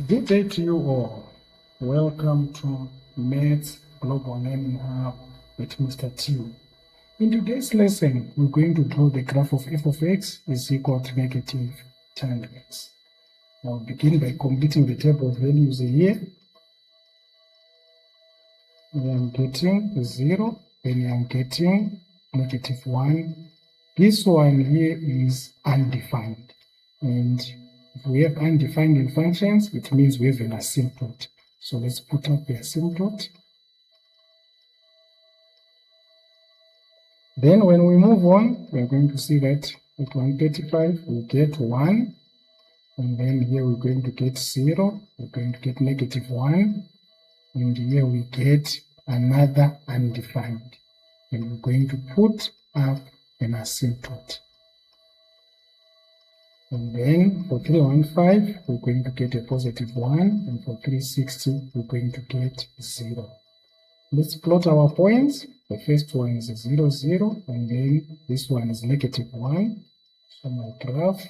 Good day to you all. Welcome to Maths Global Learning Hub with Mr. T. In today's lesson, we're going to draw the graph of f of x is equal to negative tan x. I'll begin by completing the table of values here. I'm getting 0, then I'm getting negative 1. This one here is undefined. And if we have undefined in functions, it means we have an asymptote. So let's put up the asymptote. Then when we move on, we're going to see that at 135, we get 1. And then here we're going to get 0. We're going to get negative 1. And here we get another undefined. And we're going to put up an asymptote. And then for 315, we're going to get a positive 1, and for 360, we're going to get 0. Let's plot our points. The first one is 0, 0, and then this one is negative 1. So my graph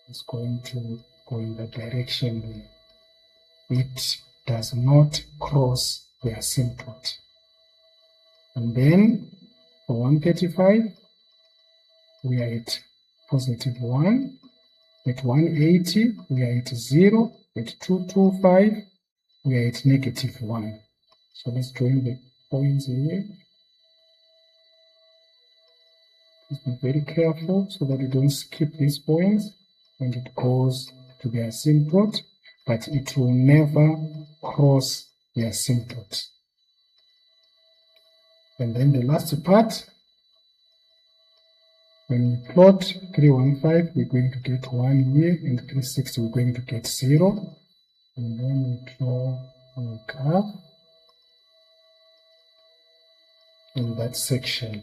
is going to go in the direction where it does not cross the asymptote. And then for 135, we are at positive 1, at 180, we are at 0, at 225, we are at negative 1. So let's join the points here. Just be very careful so that you don't skip these points and it goes to the asymptote, but it will never cross the asymptote. And then the last part, when we plot 315, we're going to get 1 here, and 360, we're going to get 0. And then we draw our graph in that section.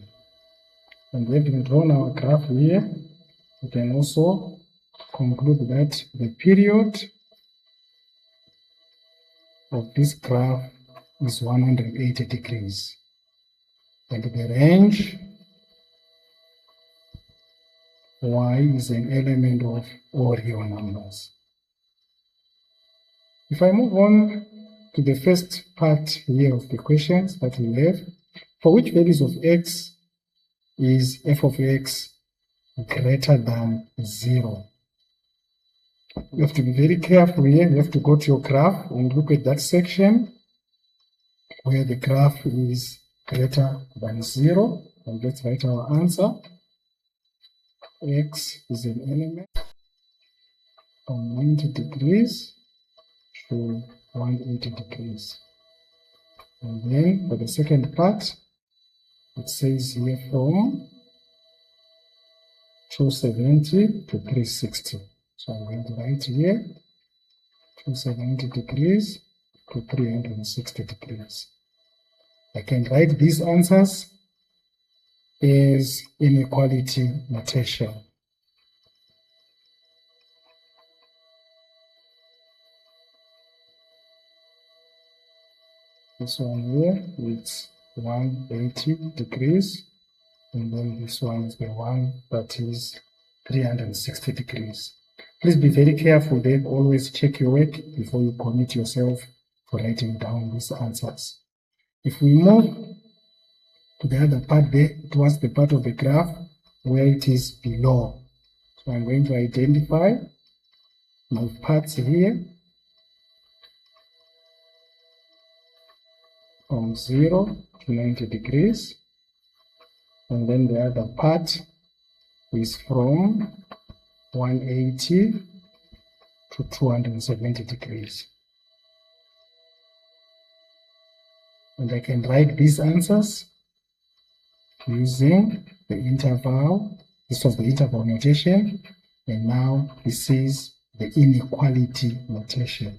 And having drawn our graph here, we can also conclude that the period of this graph is 180 degrees. And the range y is an element of all real numbers. If I move on to the first part here of the questions that we have, for which values of x is f of x greater than 0? You have to be very careful here. You have to go to your graph and look at that section where the graph is greater than 0. And let's write our answer. X is an element from 90 degrees to 180 degrees. And then for the second part, it says here from 270 to 360. So I'm going to write here 270 degrees to 360 degrees. I can write these answers as inequality notation. This one here is 180 degrees, and then this one is the one that is 360 degrees. Please be very careful there. Always check your work before you commit yourself to writing down these answers. If we move to the other part there, towards the part of the graph where it is below. So I'm going to identify my parts here from 0 to 90 degrees. And then the other part is from 180 to 270 degrees. And I can write these answers using the interval. This was the interval notation, and now this is the inequality notation.